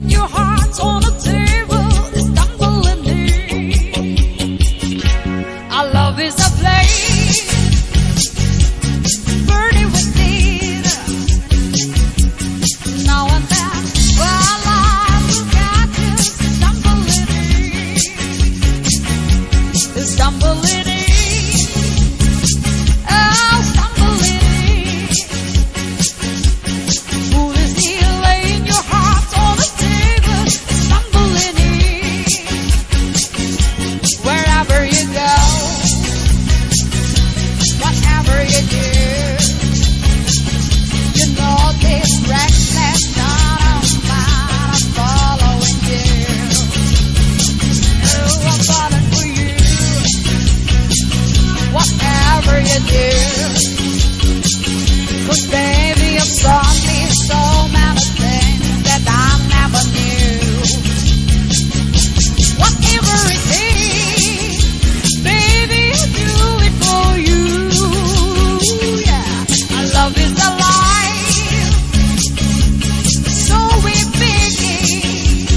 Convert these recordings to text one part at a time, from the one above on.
Your heart's on a table, it's tumbling in. Our love is a place burning with need. Now and then, while I look at you, stumbling in. It's tumbling in. Oh, stumbling in. Fool is he laying your heart on the table, stumbling in. Wherever you go, whatever you do, you know this reckless son of mine, I'm following you. Oh, I'm falling for you. Whatever you do, 'cause baby, you've taught me so many things that I never knew. Whatever it is, baby, I do it for you. Yeah, our love is alive, so we begin.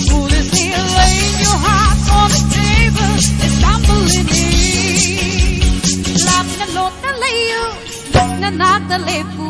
Fool is here laying your heart on the table, it's tumbling in. Làm nên lột nó lấy yêu, nên nát nó lấy phụ.